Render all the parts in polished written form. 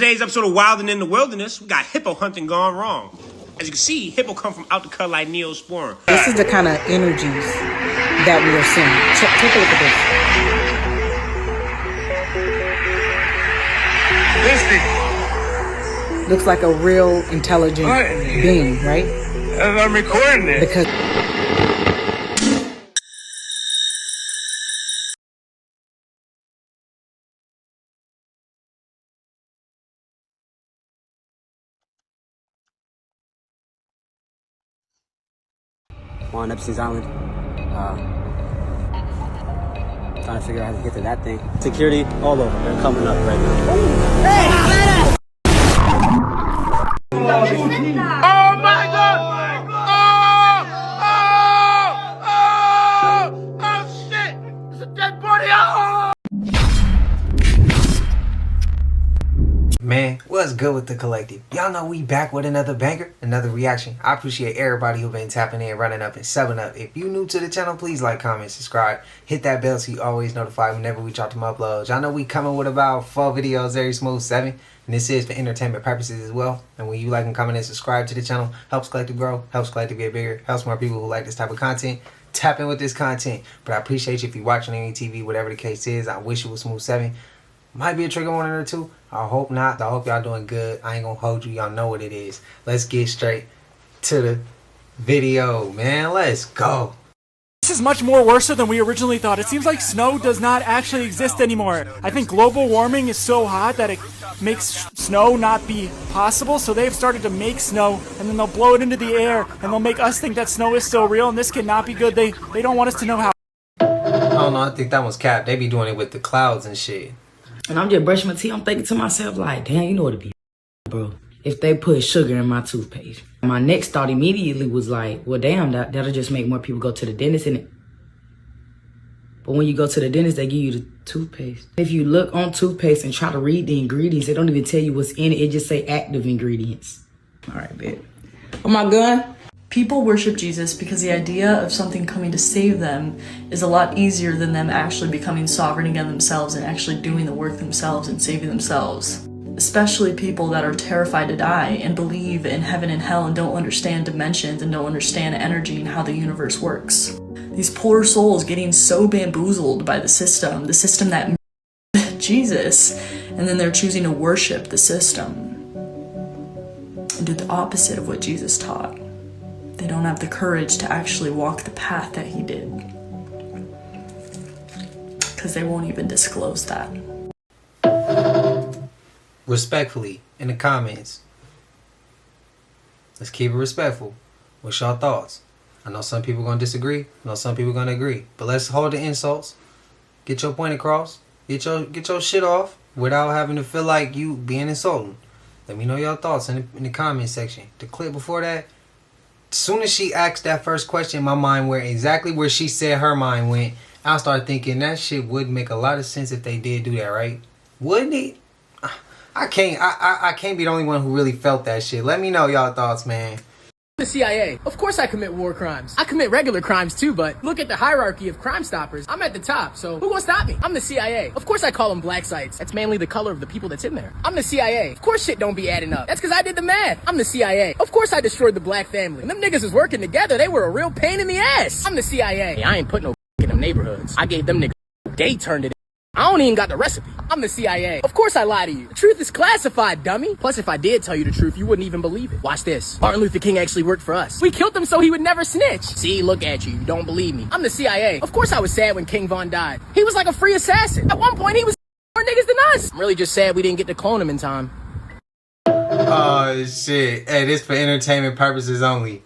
Today's episode of Wild and in the Wilderness, we got hippo hunting gone wrong. As you can see, hippo come from out the cut like Neosporin. This is the kind of energies that we are seeing. Take a look at this. Looks like a real intelligent being, right? And I'm recording it. Because on Epstein's Island. Trying to figure out how to get to that thing. Security all over. They're coming up right now. Hey! Oh my God! Oh shit! It's a dead body! Oh! Man, what's good with the collective? Y'all know we back with another banger, another reaction. I appreciate everybody who been tapping in, running up, and subbing up. If you new to the channel, please like, comment, subscribe. Hit that bell so you always notified whenever we drop them uploads. Y'all know we coming with about 4 videos every smooth 7. And this is for entertainment purposes as well. And when you like and comment and subscribe to the channel, helps Collective grow, helps Collective get bigger, helps more people who like this type of content tap in with this content. But I appreciate you if you're watching any TV, whatever the case is. I wish it was smooth 7. Might be a trigger warning or two. I hope not. I hope y'all doing good. I ain't gonna hold you. Y'all know what it is. Let's get straight to the video, man. Let's go. This is much more worse than we originally thought. It seems like snow does not actually exist anymore. I think global warming is so hot that it makes snow not be possible, so they've started to make snow, and then they'll blow it into the air, and they'll make us think that snow is still real, and this cannot be good. They don't want us to know how. I don't know. I think that one's cap. They be doing it with the clouds and shit. And I'm just brushing my teeth. I'm thinking to myself, like, damn, you know what it'd be, bro, if they put sugar in my toothpaste. My next thought immediately was like, well, damn, that'll just make more people go to the dentist, innit? But when you go to the dentist, they give you the toothpaste. If you look on toothpaste and try to read the ingredients, they don't even tell you what's in it. It just say active ingredients. All right, bet. Oh, my gun. People worship Jesus because the idea of something coming to save them is a lot easier than them actually becoming sovereign again themselves and actually doing the work themselves and saving themselves. Especially people that are terrified to die and believe in heaven and hell and don't understand dimensions and don't understand energy and how the universe works. These poor souls getting so bamboozled by the system that Jesus, and then they're choosing to worship the system and do the opposite of what Jesus taught. They don't have the courage to actually walk the path that he did because they won't even disclose that. Respectfully, in the comments, let's keep it respectful. What's your thoughts? I know some people gonna disagree. I know some people gonna agree. But let's hold the insults. Get your point across. Get your shit off without having to feel like you being insulting. Let me know your thoughts in the comment section. The clip before that, as soon as she asked that first question, my mind went exactly where she said her mind went. I started thinking that shit would make a lot of sense if they did do that, right? Wouldn't it? I can't be the only one who really felt that shit. Let me know y'all thoughts, man. The CIA. Of course I commit war crimes. I commit regular crimes too, but look at the hierarchy of Crime Stoppers. I'm at the top, so who gonna stop me? I'm the CIA. Of course I call them black sites. That's mainly the color of the people that's in there. I'm the CIA. Of course shit don't be adding up. That's because I did the math. I'm the CIA. Of course I destroyed the black family. When them niggas was working together, they were a real pain in the ass. I'm the CIA. I ain't put no in them neighborhoods. I gave them niggas. They turned it in. I don't even got the recipe. I'm the CIA. Of course I lie to you. The truth is classified, dummy. Plus, if I did tell you the truth, you wouldn't even believe it. Watch this. Martin Luther King actually worked for us. We killed him so he would never snitch. See, look at you. You don't believe me. I'm the CIA. Of course I was sad when King Von died. He was like a free assassin. At one point, he was more niggas than us. I'm really just sad we didn't get to clone him in time. Oh, shit. Hey, this for entertainment purposes only.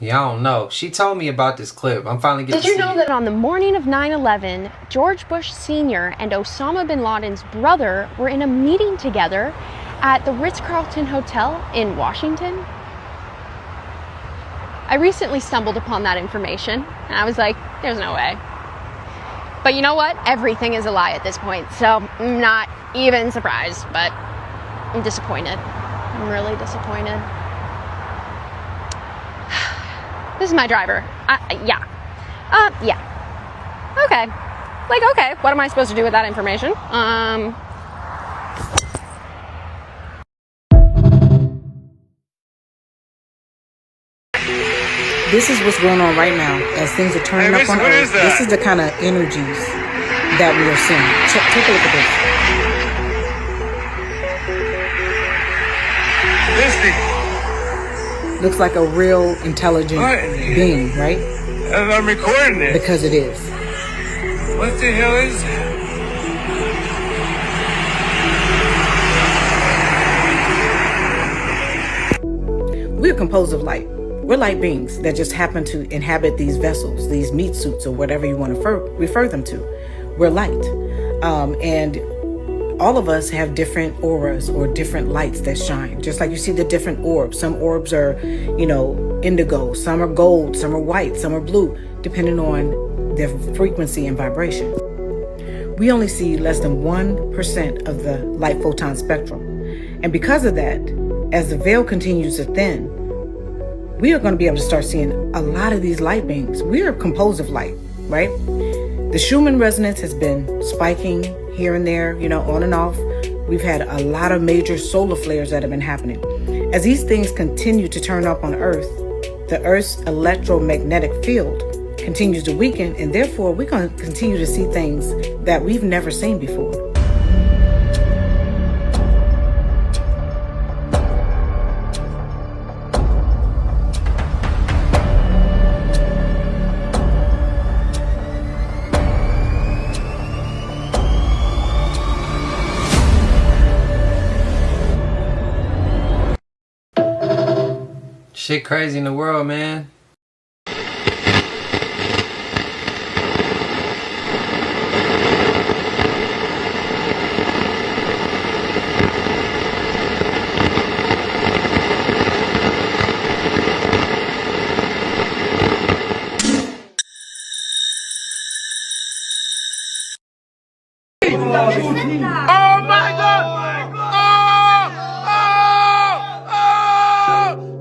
Y'all don't know. She told me about this clip. I'm finally getting Did you know that on the morning of 9/11, George Bush Sr. and Osama bin Laden's brother were in a meeting together at the Ritz-Carlton Hotel in Washington? I recently stumbled upon that information, and I was like, there's no way. But you know what? Everything is a lie at this point, so I'm not even surprised, but I'm disappointed. I'm really disappointed. This is my driver. Yeah. Okay. Like, okay, what am I supposed to do with that information? This is what's going on right now as things are turning up on Earth. This is the kind of energies that we are seeing. Take a look at this. Looks like a real intelligent being, right? And I'm recording it. Because it is. What the hell is that? We're composed of light. We're light beings that just happen to inhabit these vessels, these meat suits, or whatever you want to refer them to. We're light. And all of us have different auras or different lights that shine. Just like you see the different orbs. Some orbs are, indigo. Some are gold. Some are white. Some are blue, depending on their frequency and vibration. We only see less than 1% of the light photon spectrum. And because of that, as the veil continues to thin, we are going to be able to start seeing a lot of these light beings. We are composed of light, right? The Schumann resonance has been spiking here and there, on and off. We've had a lot of major solar flares that have been happening. As these things continue to turn up on Earth, the Earth's electromagnetic field continues to weaken, and therefore we're going to continue to see things that we've never seen before. Shit crazy in the world, man. Oh my God!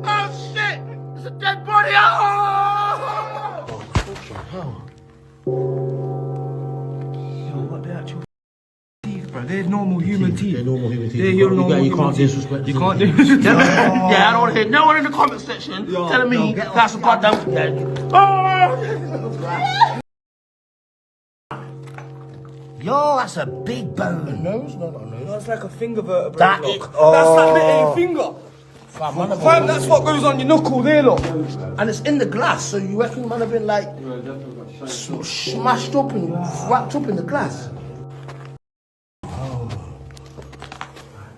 Oh shit! It's a dead body! What the actual teeth, bro? They're normal human teeth. They're normal human teeth. You can't disrespect. You can't disrespect. Yeah, I don't hear no one in the comment section telling me that's a goddamn. Oh! Yo, that's a big bone. No, it's not a nose. That's like a finger vertebrae. That look. is- That's like the A finger. Fam, That's what goes on your knuckle there, look. And it's in the glass, so you reckon man have been like smashed up and wrapped up in the glass? Oh.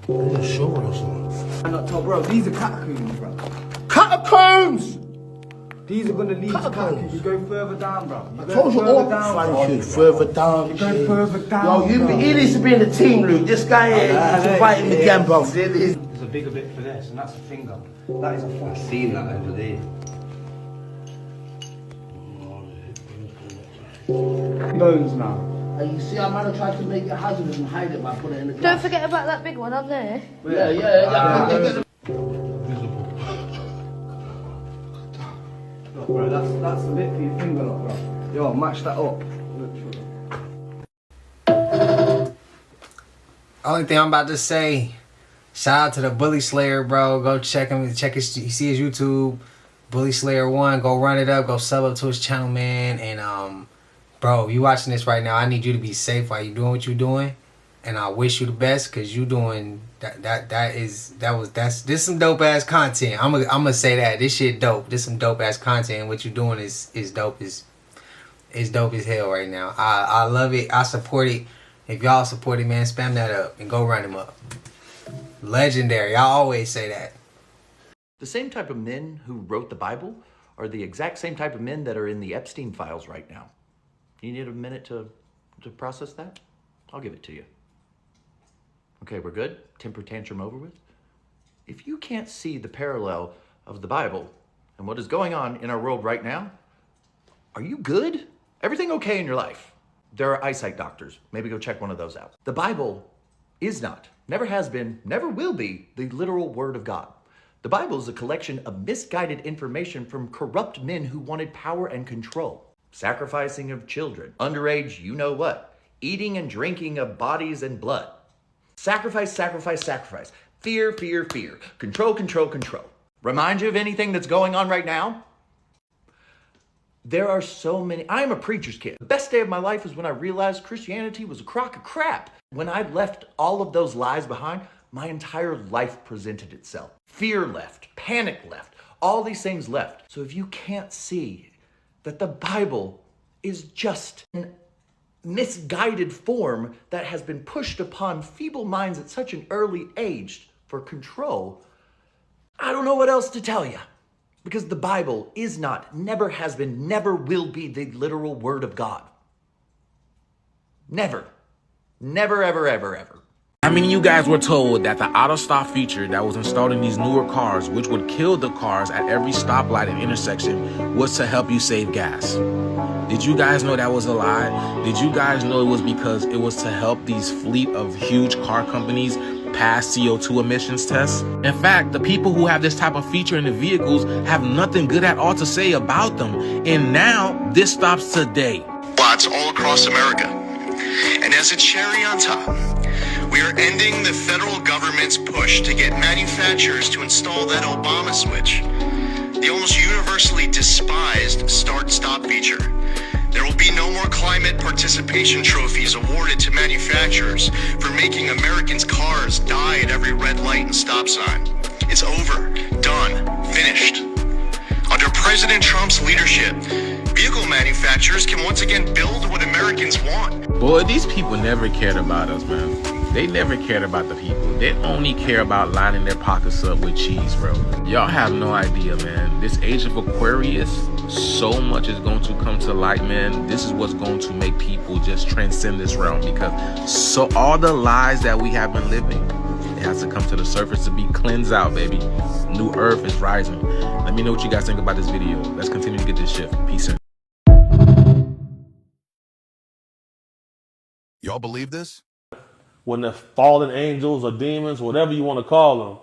There's a shovel or something. I'm not told, bro. These are catacombs, bro. Catacombs! These are gonna lead to Catacombs. catacombs. You go further down, bro. I told you all further down. You go further down. Yo, he needs to be in the team, Luke. This guy here, he's inviting me again, bro. There's a bigger bit for this, and that's a finger. That is a foot. I've seen that over there. Bones now. And you see how man tried to make it hazardous and hide it by putting it in the glass. Don't forget about that big one up there. Yeah. Look, bro, that's the bit for your finger, look, bro. Yo, match that up. Only thing I'm about to say, shout out to the Bully Slayer, bro. Go check him. Check his. You see his YouTube, Bully Slayer 1. Go run it up. Go sub up to his channel, man. And bro, you watching this right now? I need you to be safe while you doing what you doing, and I wish you the best because you doing that's some dope ass content. I'm gonna say that this shit dope. This some dope ass content. What you doing is dope is dope as hell right now. I love it. I support it. If y'all support it, man, spam that up and go run him up. Legendary. I always say that. The same type of men who wrote the Bible are the exact same type of men that are in the Epstein files right now. You need a minute to process that? I'll give it to you. Okay, we're good? Temper tantrum over with? If you can't see the parallel of the Bible and what is going on in our world right now, are you good? Everything okay in your life? There are eyesight doctors. Maybe go check one of those out. The Bible is not, never has been, never will be the literal word of God. The Bible is a collection of misguided information from corrupt men who wanted power and control. Sacrificing of children, underage you know what, eating and drinking of bodies and blood. Sacrifice, sacrifice, sacrifice. Fear, fear, fear. Control, control, control. Remind you of anything that's going on right now? There are so many. I am a preacher's kid. The best day of my life is when I realized Christianity was a crock of crap. When I left all of those lies behind, my entire life presented itself. Fear left, panic left, all these things left. So if you can't see that the Bible is just an misguided form that has been pushed upon feeble minds at such an early age for control, I don't know what else to tell you. Because the Bible is not, never has been, never will be the literal word of God. Never. Never, ever, ever, ever. I mean, you guys were told that the auto-stop feature that was installed in these newer cars, which would kill the cars at every stoplight and intersection, was to help you save gas. Did you guys know that was a lie? Did you guys know it was because it was to help these fleet of huge car companies pass CO2 emissions tests? In fact, the people who have this type of feature in the vehicles have nothing good at all to say about them. And now, this stops today. Lots all across America. And as a cherry on top, we are ending the federal government's push to get manufacturers to install that Obama switch, the almost universally despised start-stop feature. There will be no more climate participation trophies awarded to manufacturers for making Americans' cars die at every red light and stop sign. It's over, done, finished. Under President Trump's leadership, vehicle manufacturers can once again build what Americans want. Boy, these people never cared about us, man. They never cared about the people. They only care about lining their pockets up with cheese, bro. Y'all have no idea, man. This age of Aquarius, so much is going to come to light, man. This is what's going to make people just transcend this realm, because all the lies that we have been living, it has to come to the surface to be cleansed out, baby. New earth is rising. Let me know what you guys think about this video. Let's continue to get this shift. Peace in. Y'all believe this? When the fallen angels or demons, whatever you want to call them,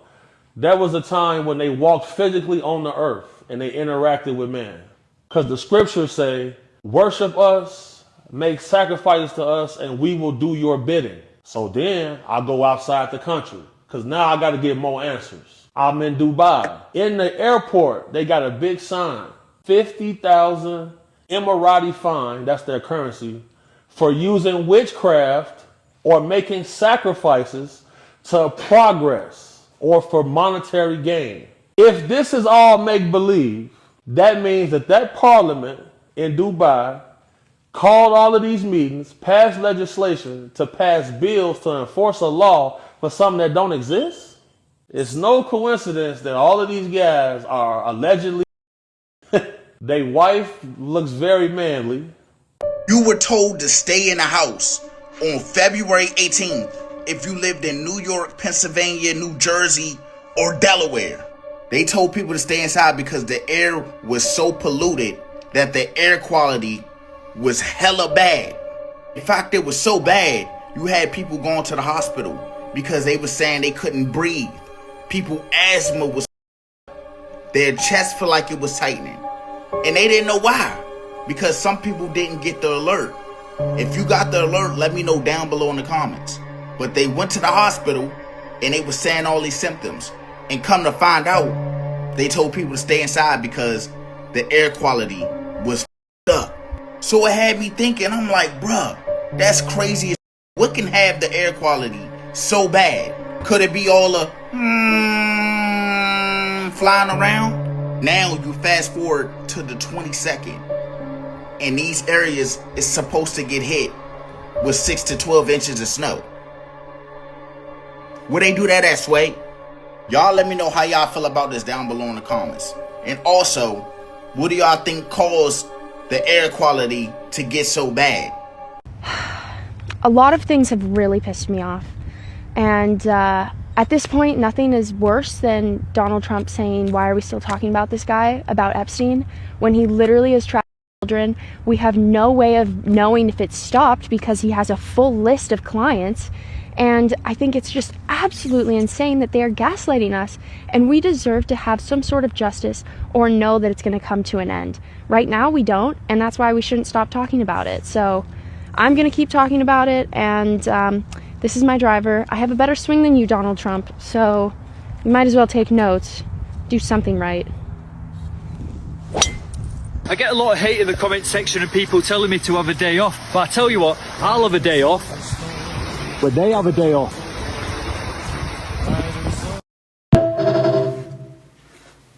there was a time when they walked physically on the earth and they interacted with man. Because the scriptures say, worship us, make sacrifices to us, and we will do your bidding. So then I go outside the country, because now I got to get more answers. I'm in Dubai. In the airport, they got a big sign, 50,000 Emirati fine, that's their currency, for using witchcraft or making sacrifices to progress or for monetary gain. If this is all make-believe, that means that parliament in Dubai called all of these meetings, passed legislation to pass bills to enforce a law for something that don't exist. It's no coincidence that all of these guys are allegedly, their wife looks very manly. You were told to stay in the house on February 18th if you lived in New York, Pennsylvania, New Jersey, or Delaware. They told people to stay inside because the air was so polluted that the air quality was hella bad. In fact, it was so bad, you had people going to the hospital because they were saying they couldn't breathe. People, asthma was, their chest felt like it was tightening. And they didn't know why, because some people didn't get the alert. If you got the alert, let me know down below in the comments. But they went to the hospital and they were saying all these symptoms. And come to find out, they told people to stay inside because the air quality was up. So it had me thinking, I'm like, bruh, that's crazy. What can have the air quality so bad? Could it be all the flying around? Now you fast forward to the 22nd. And these areas is supposed to get hit with 6 to 12 inches of snow. Where they do that at, Sway? Y'all let me know how y'all feel about this down below in the comments. And also, What do y'all think caused the air quality to get so bad? A lot of things have really pissed me off. And at this point, nothing is worse than Donald Trump saying, why are we still talking about this guy, about Epstein, when he literally is trapping children. We have no way of knowing if it's stopped because he has a full list of clients. And I think it's just absolutely insane that they are gaslighting us, and we deserve to have some sort of justice or know that it's going to come to an end. Right now we don't, and that's why we shouldn't stop talking about it. So I'm going to keep talking about it, and this is my driver. I have a better swing than you, Donald Trump, so you might as well take notes. Do something right. I get a lot of hate in the comment section of people telling me to have a day off, but I tell you what, I'll have a day off when they have a day off.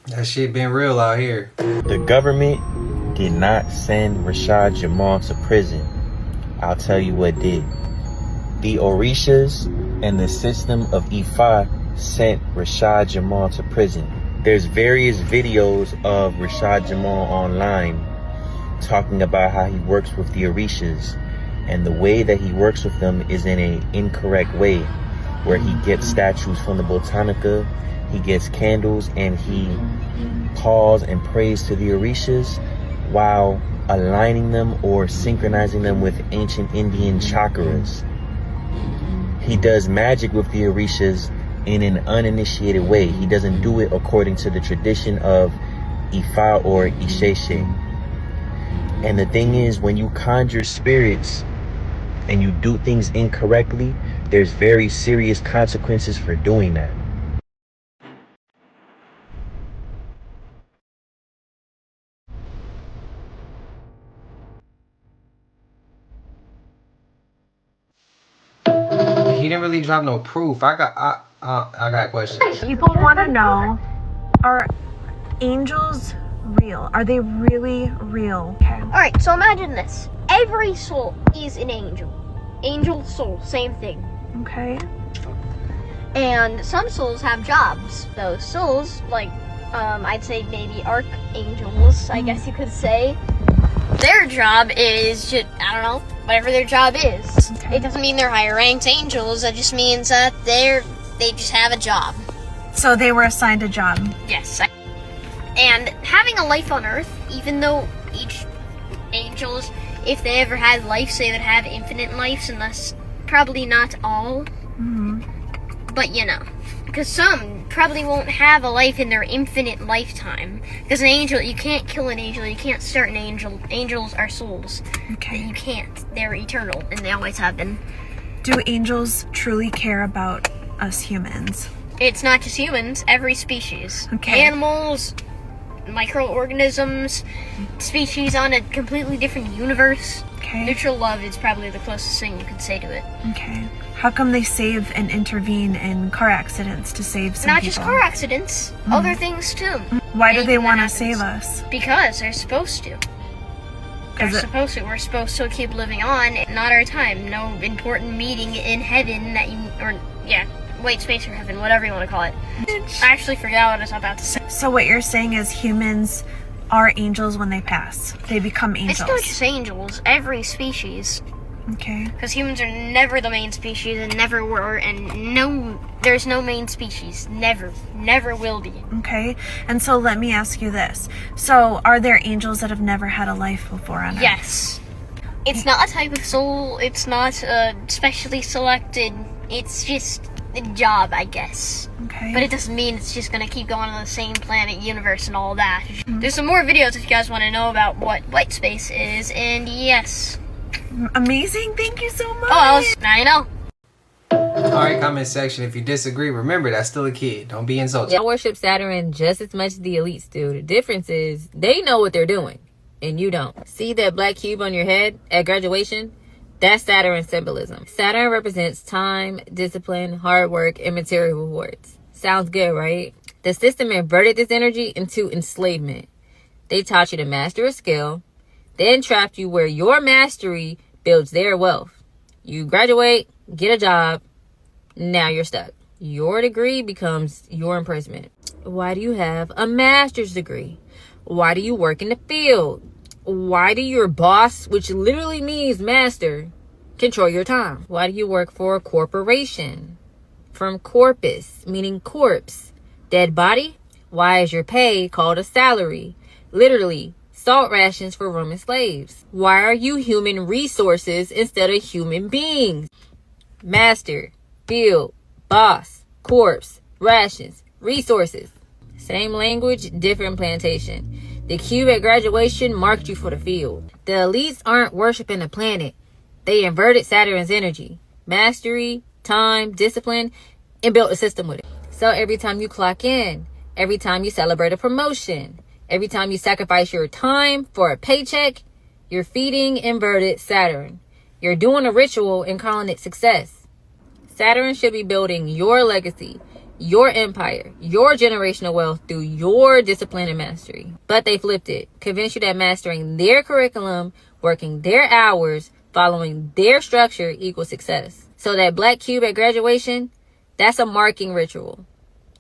That shit been real out here. The government did not send Rashad Jamal to prison. I'll tell you what did. The Orishas and the system of Ifa sent Rashad Jamal to prison. There's various videos of Rashad Jamal online talking about how he works with the Orishas, and the way that he works with them is in an incorrect way, where he gets statues from the Botanica, he gets candles, and he calls and prays to the Orishas while aligning them or synchronizing them with ancient Indian chakras. He does magic with the Orishas in an uninitiated way. He doesn't do it according to the tradition of Ifa or Isheshe. And the thing is, when you conjure spirits and you do things incorrectly, there's very serious consequences for doing that. He didn't really drop no proof. I got questions. People want to know, are angels real? Are they really real? Okay. Alright, so imagine this. Every soul is an angel. Angel, soul, same thing. Okay. And some souls have jobs. Those souls, like, I'd say maybe archangels, I guess you could say. Their job is just, I don't know, whatever their job is. Okay. It doesn't mean they're higher ranked angels, it just means that they just have a job. So they were assigned a job. Yes. And having a life on Earth, even though each angels, if they ever had life, they would have infinite lives, and that's probably not all. Mm-hmm. But you know, because some probably won't have a life in their infinite lifetime. Because an angel, you can't kill an angel, you can't start an angel. Angels are souls. Okay. You can't. They're eternal, and they always have been. Do angels truly care about us humans? It's not just humans, every species. Okay. Animals, microorganisms, species on a completely different universe. Okay. Neutral love is probably the closest thing you could say to it. Okay. How come they save and intervene in car accidents to save some Not people? just car accidents, other things too. Why do they want to save us? Because they're supposed to. They're supposed to. We're supposed to keep living on. Not our time. No important meeting in heaven that you, wait, space or heaven, whatever you want to call it. I actually forgot what I was about to say. So what you're saying is humans are angels when they pass. They become angels. It's not just angels. Every species. Okay. Because humans are never the main species and never were, and there's no main species. Never will be. Okay. And so let me ask you this. So are there angels that have never had a life before on Earth? Yes. It's not a type of soul. It's not specially selected. It's just a job, I guess. Okay. But it doesn't mean it's just going to keep going on the same planet, universe, and all that. There's some more videos if you guys want to know about what white space is, and yes. Amazing, thank you so much. Now you know. Alright, comment section. If you disagree, remember that's still a kid. Don't be insulted. Y'all worship Saturn just as much as the elites do. The difference is they know what they're doing and you don't. See that black cube on your head at graduation? That's Saturn symbolism. Saturn represents time, discipline, hard work, and material rewards. Sounds good, right? The system inverted this energy into enslavement. They taught you to master a skill, then trapped you where your mastery builds their wealth. You graduate, get a job, now you're stuck. Your degree becomes your imprisonment. Why do you have a master's degree? Why do you work in the field? Why do your boss, which literally means master, control your time? Why do you work for a corporation? From corpus, meaning corpse. Dead body? Why is your pay called a salary? Literally, salt rations for Roman slaves. Why are you human resources instead of human beings? Master, field, boss, corpse, rations, resources. Same language, different plantation. The cube at graduation marked you for the field. The elites aren't worshiping the planet. They inverted Saturn's energy. Mastery, time, discipline, and built a system with it. So every time you clock in, every time you celebrate a promotion, every time you sacrifice your time for a paycheck, you're feeding inverted Saturn. You're doing a ritual and calling it success. Saturn should be building your legacy, your empire, your generational wealth through your discipline and mastery. But they flipped it. Convinced you that mastering their curriculum, working their hours, following their structure equals success. So that black cube at graduation, that's a marking ritual.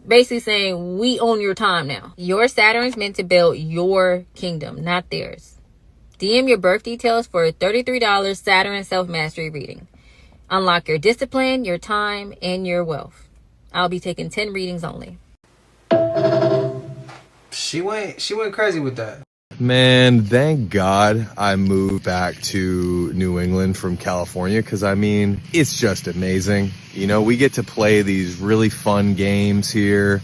Basically saying, we own your time now. Your Saturn's meant to build your kingdom, not theirs. DM your birth details for a $33 Saturn self-mastery reading. Unlock your discipline, your time, and your wealth. I'll be taking 10 readings only. She went crazy with that. Man, thank God I moved back to New England from California, because I mean, it's just amazing. You know, we get to play these really fun games here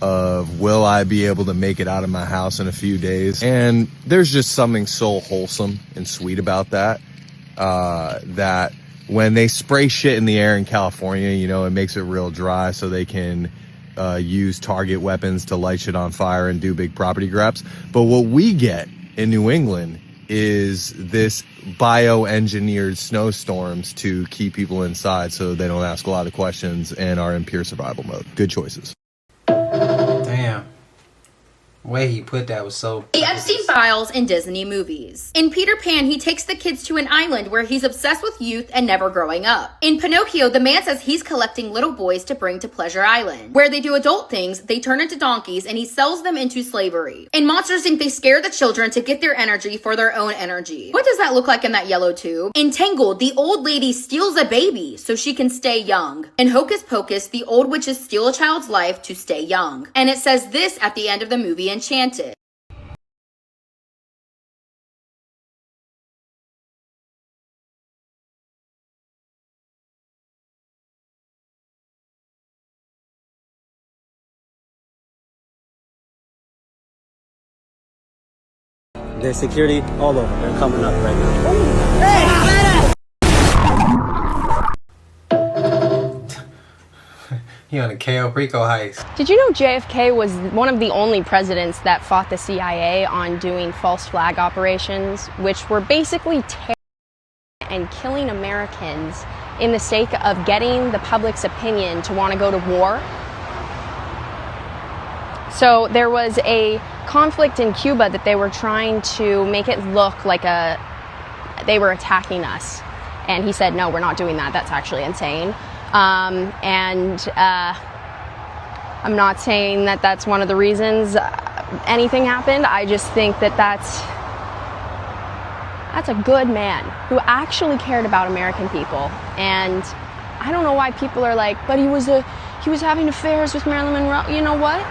of will I be able to make it out of my house in a few days? And there's just something so wholesome and sweet about that, that when they spray shit in the air in California, you know, it makes it real dry so they can use target weapons to light shit on fire and do big property grabs. But what we get in New England is this bioengineered snowstorms to keep people inside so they don't ask a lot of questions and are in pure survival mode. Good choices. Damn. The way he put that was so... The Epstein Files in Disney movies. In Peter Pan, he takes the kids to an island where he's obsessed with youth and never growing up. In Pinocchio, the man says he's collecting little boys to bring to Pleasure Island. Where they do adult things, they turn into donkeys and he sells them into slavery. In Monsters Inc., they scare the children to get their energy for their own energy. What does that look like in that yellow tube? In Tangled, the old lady steals a baby so she can stay young. In Hocus Pocus, the old witches steal a child's life to stay young. And it says this at the end of the movie Enchanted. There's security all over. They're coming up right now. He on a KO Rico heist. Did you know JFK was one of the only presidents that fought the CIA on doing false flag operations, which were basically terrorizing and killing Americans in the sake of getting the public's opinion to want to go to war? So there was a conflict in Cuba that they were trying to make it look like they were attacking us. And he said, no, we're not doing that. That's actually insane. I'm not saying that that's one of the reasons anything happened. I just think that that's a good man who actually cared about American people. And I don't know why people are like, but he was having affairs with Marilyn Monroe. You know what?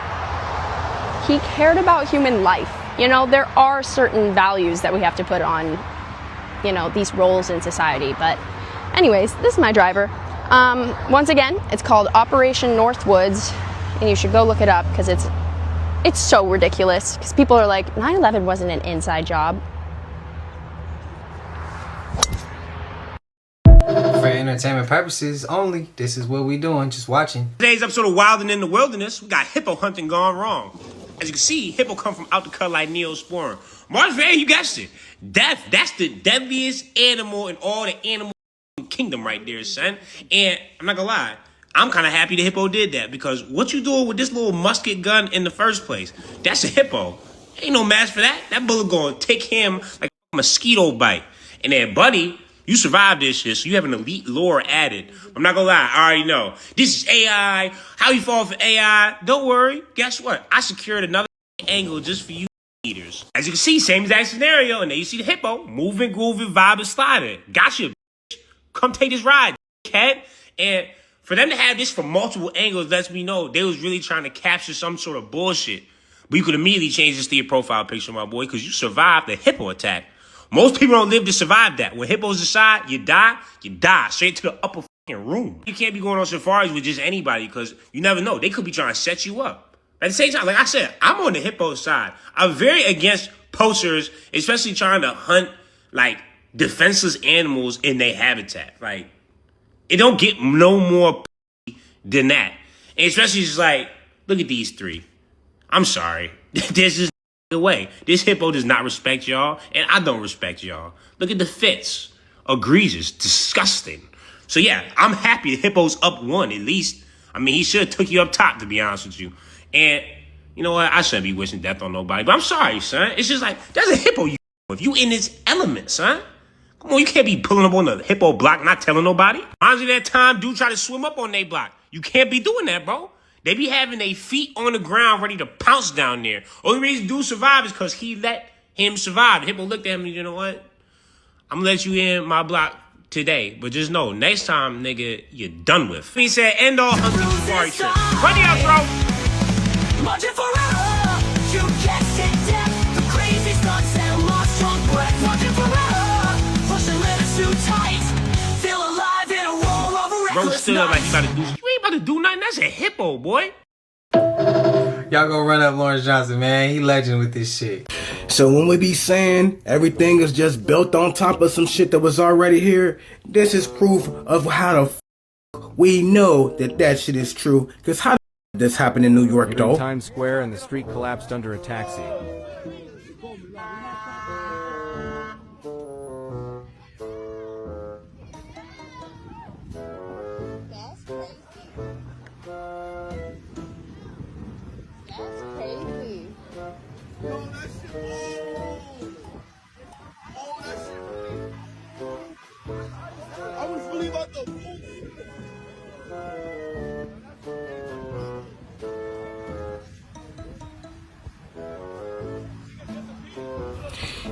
He cared about human life. You know, there are certain values that we have to put on, you know, these roles in society. But anyways, this is my driver. Once again, it's called Operation Northwoods, and you should go look it up because it's so ridiculous. Because people are like, 9/11 wasn't an inside job. For entertainment purposes only, this is what we doing, just watching. Today's episode of Wild and in the Wilderness, we got hippo hunting gone wrong. As you can see, hippo come from out the cut like Neosporin. Martin Van, you guessed it. That's the deadliest animal in all the animal kingdom right there, son. And I'm not gonna lie, I'm kind of happy the hippo did that, because what you doing with this little musket gun in the first place? That's a hippo. Ain't no match for that. That bullet gonna take him like a mosquito bite. And then, buddy, you survived this shit, so you have an elite lore added. I'm not gonna lie, I already know. This is AI. How you fall for AI? Don't worry. Guess what? I secured another angle just for you eaters. As you can see, same exact scenario, and then you see the hippo moving, grooving, vibing, sliding. Gotcha, bitch. Come take this ride, cat. And for them to have this from multiple angles lets me know they was really trying to capture some sort of bullshit. But you could immediately change this to your profile picture, my boy, because you survived the hippo attack. Most people don't live to survive that. When hippos decide you die straight to the upper fucking room. You can't be going on safaris with just anybody because you never know. They could be trying to set you up. At the same time, like I said, I'm on the hippo side. I'm very against poachers, especially trying to hunt like defenseless animals in their habitat. Like, it don't get no more than that. And especially just like, look at these three. I'm sorry. There's just no way. This hippo does not respect y'all, and I don't respect y'all. Look at the fits. Egregious. Disgusting. So yeah, I'm happy the hippo's up one at least. I mean, he should have took you up top, to be honest with you. And you know what? I shouldn't be wishing death on nobody, but I'm sorry, son. It's just like, there's a hippo you if you in this element, son. Come on, you can't be pulling up on the hippo block not telling nobody. Reminds me of that time dude tried to swim up on their block. You can't be doing that, bro. They be having their feet on the ground ready to pounce down there. Only reason dude survived is because he let him survive. The hippo looked at him and you know what? I'm gonna let you in my block today. But just know, next time, nigga, you're done with. He said, end all hunting safari trip. Run the outro. Marching forever, you can't sit down. The crazy stunts and lost strong breath. Marching forever, pushing letters too tight. Feel alive in a roar of a Bro reckless stood up like he night. about to do. You ain't about to do nothing. That's a hippo, boy. Y'all go run up Lawrence Johnson, man. He legend with this shit. So when we be saying everything is just built on top of some shit that was already here, this is proof of how the we know that shit is true. Because how this happened in New York, In though? Times Square, and the street collapsed under a taxi.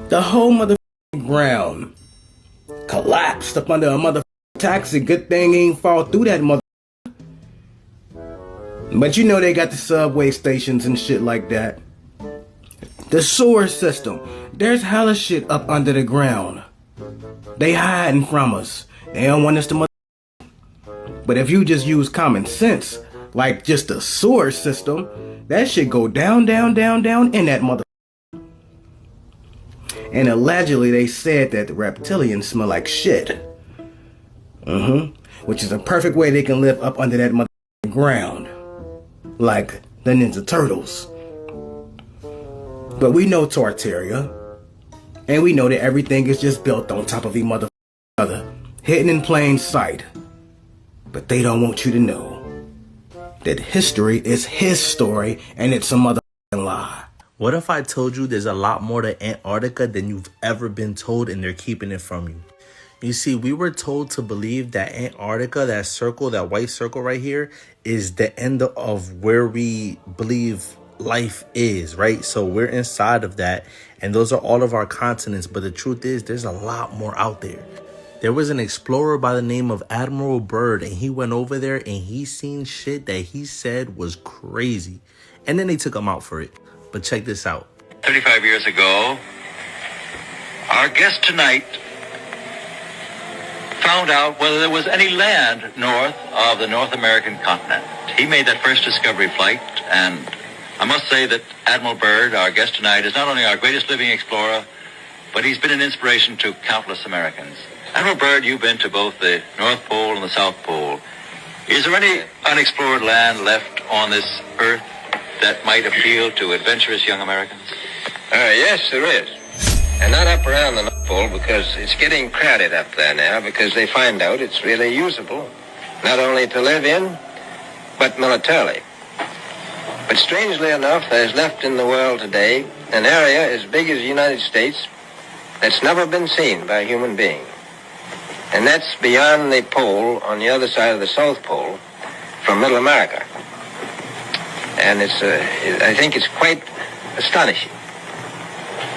The whole motherfucking ground collapsed up under a motherfucking taxi. Good thing he ain't fall through that mother. But you know they got the subway stations and shit like that. The sewer system. There's hella shit up under the ground. They hiding from us. They don't want us to But if you just use common sense, like just the sewer system, that shit go down, down, down, down in that mother. And allegedly they said that the reptilians smell like shit. Which is a perfect way they can live up under that mother ground. Like the Ninja Turtles. But we know Torteria. And we know that everything is just built on top of each other. Hidden in plain sight. But they don't want you to know that history is his story and it's a motherfucking lie. What if I told you there's a lot more to Antarctica than you've ever been told and they're keeping it from you? You see, we were told to believe that Antarctica, that circle, that white circle right here, is the end of where we believe life is, right? So we're inside of that, and those are all of our continents. But the truth is, there's a lot more out there. There was an explorer by the name of Admiral Byrd, and he went over there and he seen shit that he said was crazy. And then they took him out for it. But check this out. 35 years ago, our guest tonight found out whether there was any land north of the North American continent. He made that first discovery flight, and I must say that Admiral Byrd, our guest tonight, is not only our greatest living explorer, but he's been an inspiration to countless Americans. Admiral Byrd, you've been to both the North Pole and the South Pole. Is there any unexplored land left on this earth that might appeal to adventurous young Americans? Yes, there is. And not up around the North Pole, because it's getting crowded up there now, because they find out it's really usable, not only to live in, but militarily. But strangely enough, there's left in the world today an area as big as the United States that's never been seen by a human being. And that's beyond the pole on the other side of the South Pole from Middle America. And I think it's quite astonishing.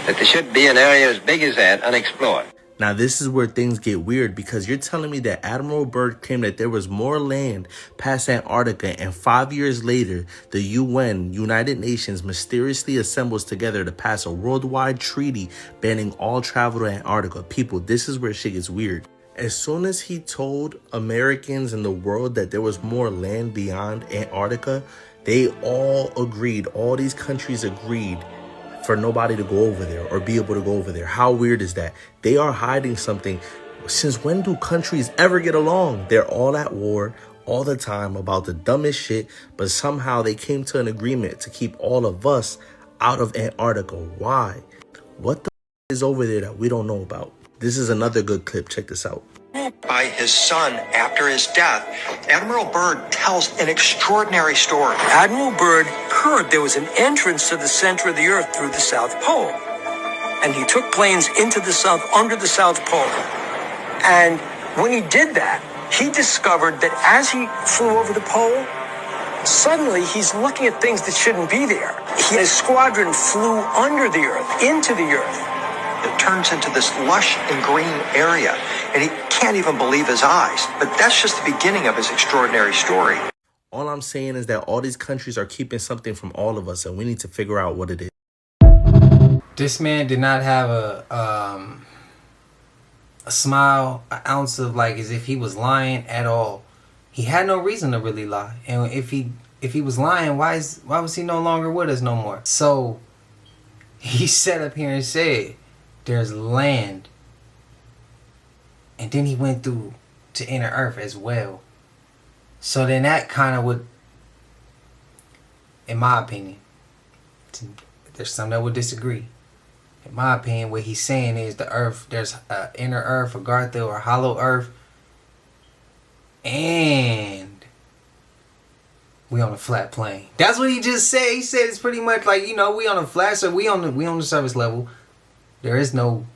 that there should be an area as big as that unexplored. Now, this is where things get weird, because you're telling me that Admiral Byrd claimed that there was more land past Antarctica, and 5 years later, the UN, United Nations, mysteriously assembles together to pass a worldwide treaty banning all travel to Antarctica. People, this is where shit gets weird. As soon as he told Americans in the world that there was more land beyond Antarctica, they all agreed, all these countries agreed for nobody to go over there or be able to go over there. How weird is that? They are hiding something. Since when do countries ever get along? They're all at war all the time about the dumbest shit, but somehow they came to an agreement to keep all of us out of Antarctica. Why? What the is over there that we don't know about? This is another good clip. Check this out. By his son after his death, Admiral Byrd tells an extraordinary story. Admiral Byrd heard there was an entrance to the center of the earth through the South Pole. And he took planes into the south, under the South Pole. And when he did that, he discovered that as he flew over the pole, suddenly he's looking at things that shouldn't be there. His squadron flew under the earth, into the earth. It turns into this lush and green area, and he can't even believe his eyes. But that's just the beginning of his extraordinary story. All I'm saying is that all these countries are keeping something from all of us, and we need to figure out what it is. This man did not have a smile, an ounce of like as if he was lying at all. He had no reason to really lie, and if he was lying, why was he no longer with us no more? So he sat up here and said there's land, and then he went through to inner earth as well. So then that kind of would, in my opinion, there's some that would disagree. In my opinion, what he's saying is the earth, there's inner earth, a Gartha, or hollow earth, and we on a flat plane. That's what he just said. He said it's pretty much like, you know, we on a flat, so we on the surface level. There is no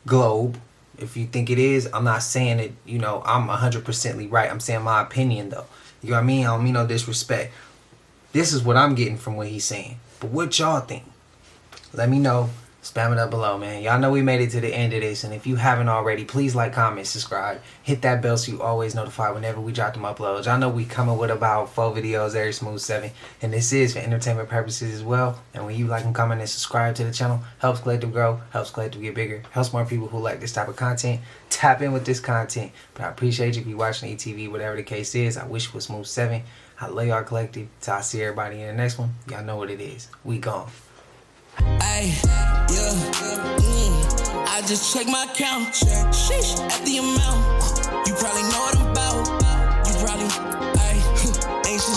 globe. If you think it is, I'm not saying it, you know, I'm 100% right. I'm saying my opinion, though. You know what I mean? I don't mean no disrespect. This is what I'm getting from what he's saying. But what y'all think? Let me know. Spam it up below, man. Y'all know we made it to the end of this. And if you haven't already, please like, comment, subscribe. Hit that bell so you always notified whenever we drop them uploads. Y'all know we coming with about 4 videos every smooth 7. And this is for entertainment purposes as well. And when you like and comment and subscribe to the channel, helps Collective grow, helps Collective get bigger, helps more people who like this type of content tap in with this content. But I appreciate you if you watching ETV, whatever the case is. I wish it was smooth 7. I love y'all Collective. Till I see everybody in the next one. Y'all know what it is. We gone. Ay, yeah, I just check my count. Sheesh, at the